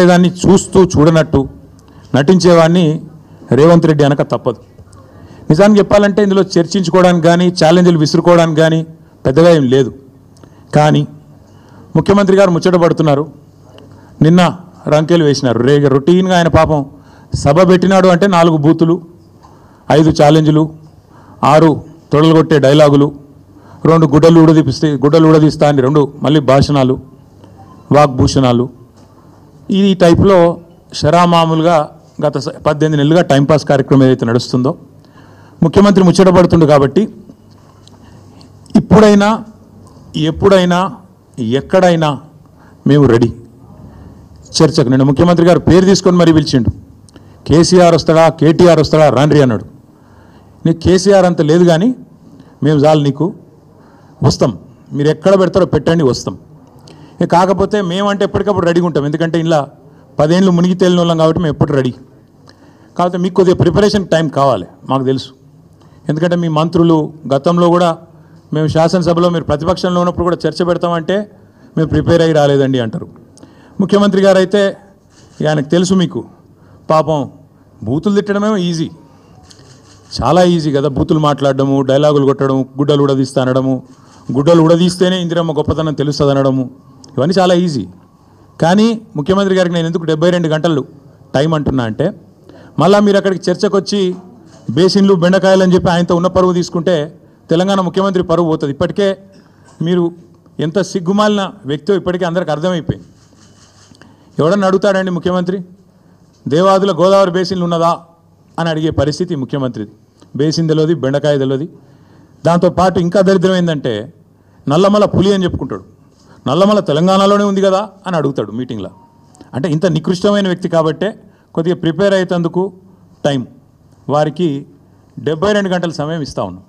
దాన్ని చూస్తూ చూడనట్టు నటించేవాడిని రేవంత్ రెడ్డి అనక తప్పదు. నిజానికి చెప్పాలంటే ఇందులో చర్చించుకోవడానికి కానీ ఛాలెంజ్లు విసురుకోవడానికి కానీ పెద్దగా ఏం లేదు. కానీ ముఖ్యమంత్రి గారు ముచ్చట పడుతున్నారు. నిన్న రంకెలు వేసినారు. రొటీన్గా ఆయన పాపం సభ పెట్టినాడు అంటే 4 బూతులు, 5 ఛాలెంజ్లు, 6 తొడలుగొట్టే డైలాగులు, 2 గుడ్డలు ఊడదీస్తా అని 2 మళ్ళీ భాషణాలు, వాగ్భూషణాలు. ఈ టైప్లో షరామామూలుగా గత 18 నెలలుగా టైంపాస్ కార్యక్రమం ఏదైతే నడుస్తుందో ముఖ్యమంత్రి ముచ్చటపడుతుండు. కాబట్టి ఇప్పుడైనా ఎప్పుడైనా ఎక్కడైనా మేము రెడీ చర్చకు. నిన్న ముఖ్యమంత్రి గారు పేరు తీసుకొని మరీ పిలిచిండు. కేసీఆర్ వస్తాడా, కేటీఆర్ వస్తాడా, రాండ్రి అన్నాడు. నీకు కేసీఆర్ అంత లేదు కానీ మేము చాలు నీకు, వస్తాం, మీరు ఎక్కడ పెడతారో పెట్టండి, వస్తాం. కాకపోతే మేమంటే ఎప్పటికప్పుడు రెడీగా ఉంటాం. ఎందుకంటే ఇలా 10 ఏళ్ళు మునిగి తేలిన వాళ్ళం కాబట్టి మేము ఎప్పుడు రెడీ. కాకపోతే మీకు కొద్దిగా ప్రిపరేషన్ టైం కావాలి, మాకు తెలుసు. ఎందుకంటే మీ మంత్రులు గతంలో కూడా మేము శాసనసభలో మీరు ప్రతిపక్షంలో ఉన్నప్పుడు కూడా చర్చ పెడతామంటే మేము ప్రిపేర్ అయ్యి రాలేదండి అంటారు. ముఖ్యమంత్రి గారు అయితే ఆయనకు తెలుసు, మీకు పాపం బూతులు తిట్టడమేమో ఈజీ, చాలా ఈజీ కదా. బూతులు మాట్లాడడము, డైలాగులు కొట్టడం, గుడ్డలు ఉడదీస్తా అనడము, గుడ్డలు ఉడదీస్తేనే ఇందిరమ్మ గొప్పతనం తెలుస్తుంది అనడము, ఇవన్నీ చాలా ఈజీ. కానీ ముఖ్యమంత్రి గారికి నేను ఎందుకు 72 గంటలు టైం అంటున్నా అంటే, మళ్ళీ మీరు అక్కడికి చర్చకు వచ్చి బేసిన్లు బెండకాయలు అని చెప్పి ఆయనతో ఉన్న పరువు తీసుకుంటే తెలంగాణ ముఖ్యమంత్రి పరువు పోతుంది. ఇప్పటికే మీరు ఎంత సిగ్గుమాలిన వ్యక్తో ఇప్పటికే అందరికి అర్థమైపోయింది. ఎవడన్నా అడుగుతాడండి ముఖ్యమంత్రి, దేవాదుల గోదావరి బేసిన్లు ఉన్నదా అని అడిగే పరిస్థితి ముఖ్యమంత్రిది. బేసిన్ తెలియదు, బెండకాయ తెలియదు. దాంతోపాటు ఇంకా దరిద్రం ఏంటంటే నల్లమల పులి అని చెప్పుకుంటాడు. నల్లమల తెలంగాణలోనే ఉంది కదా అని అడుగుతాడు మీటింగ్లో. అంటే ఇంత నికృష్టమైన వ్యక్తి కాబట్టే కొద్దిగా ప్రిపేర్ అయ్యేందుకు టైం, వారికి 72 గంటల సమయం ఇస్తా ఉన్నాం.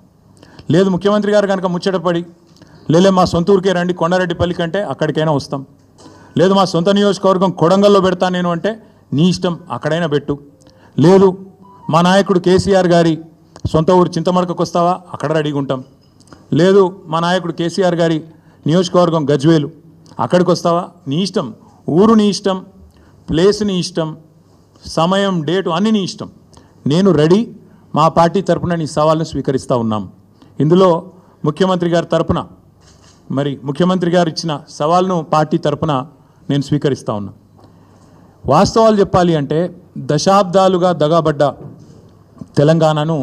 లేదు ముఖ్యమంత్రి గారు కనుక ముచ్చటపడి లేలే మా సొంత ఊరికే రండి కొండారెడ్డిపల్లి కంటే అక్కడికైనా వస్తాం, లేదు మా సొంత నియోజకవర్గం కొడంగల్లో పెడతా నేను అంటే నీ ఇష్టం, అక్కడైనా పెట్టు. లేదు మా నాయకుడు కేసీఆర్ గారి సొంత ఊరు చింతమడకకు వస్తావా, అక్కడ రెడీగా ఉంటాం. లేదు మా నాయకుడు కేసీఆర్ గారి నియోజకవర్గం గజ్వేలు, అక్కడికి వస్తావా, నీ ఇష్టం. ఊరు నీ ఇష్టం, ప్లేస్ నీ ఇష్టం, సమయం డేటు అన్నీ నీ ఇష్టం. నేను రెడీ, మా పార్టీ తరపున నీ సవాల్ను స్వీకరిస్తూ ఉన్నాం. ఇందులో ముఖ్యమంత్రి గారి తరపున, మరి ముఖ్యమంత్రి గారు ఇచ్చిన సవాల్ను పార్టీ తరపున నేను స్వీకరిస్తూ ఉన్నా. వాస్తవాలు చెప్పాలి అంటే దశాబ్దాలుగా దగాబడ్డ తెలంగాణను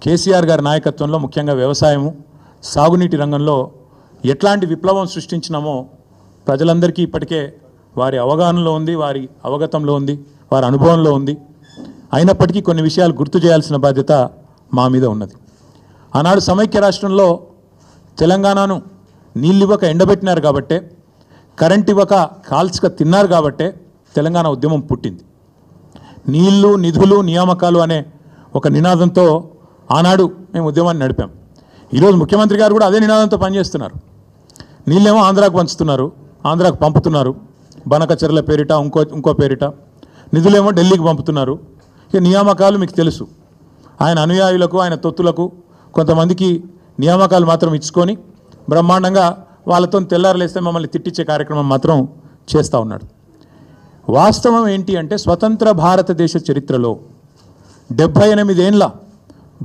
కేసీఆర్ గారి నాయకత్వంలో ముఖ్యంగా వ్యవసాయము, సాగునీటి రంగంలో ఎట్లాంటి విప్లవం సృష్టించినామో ప్రజలందరికీ ఇప్పటికే వారి అవగాహనలో ఉంది, వారి అవగతంలో ఉంది, వారి అనుభవంలో ఉంది. అయినప్పటికీ కొన్ని విషయాలు గుర్తు చేయాల్సిన బాధ్యత మా మీద ఉన్నది. ఆనాడు సమైక్య రాష్ట్రంలో తెలంగాణను నీళ్ళు ఇవ్వక ఎండబెట్టినారు కాబట్టే, కరెంట్ ఇవ్వక కాల్చక తిన్నారు కాబట్టే తెలంగాణ ఉద్యమం పుట్టింది. నీళ్లు, నిధులు, నియామకాలు అనే ఒక నినాదంతో ఆనాడు మేము ఉద్యమాన్ని నడిపాం. ఈరోజు ముఖ్యమంత్రి గారు కూడా అదే నినాదంతో పనిచేస్తున్నారు. నీళ్ళేమో ఆంధ్రాకు పంచుతున్నారు, ఆంధ్రాకు పంపుతున్నారు, బనకచెర్ల పేరిట, ఇంకో పేరిట. నిధులేమో ఢిల్లీకి పంపుతున్నారు. ఇక నియామకాలు మీకు తెలుసు, ఆయన అనుయాయులకు, ఆయన తొత్తులకు కొంతమందికి నియామకాలు మాత్రం ఇచ్చుకొని బ్రహ్మాండంగా వాళ్ళతో తెల్లారలేస్తే మమ్మల్ని తిట్టించే కార్యక్రమం మాత్రం చేస్తూ ఉన్నాడు. వాస్తవం ఏంటి అంటే స్వతంత్ర భారతదేశ చరిత్రలో 78 ఏళ్ళ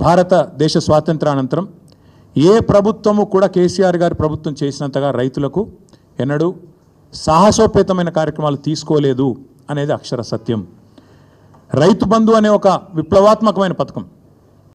భారతదేశ స్వాతంత్రానంతరం ఏ ప్రభుత్వము కూడా కేసీఆర్ గారి ప్రభుత్వం చేసినంతగా రైతులకు ఎన్నడూ సాహసోపేతమైన కార్యక్రమాలు తీసుకోలేదు అనేది అక్షర సత్యం. రైతు బంధు అనే ఒక విప్లవాత్మకమైన పథకం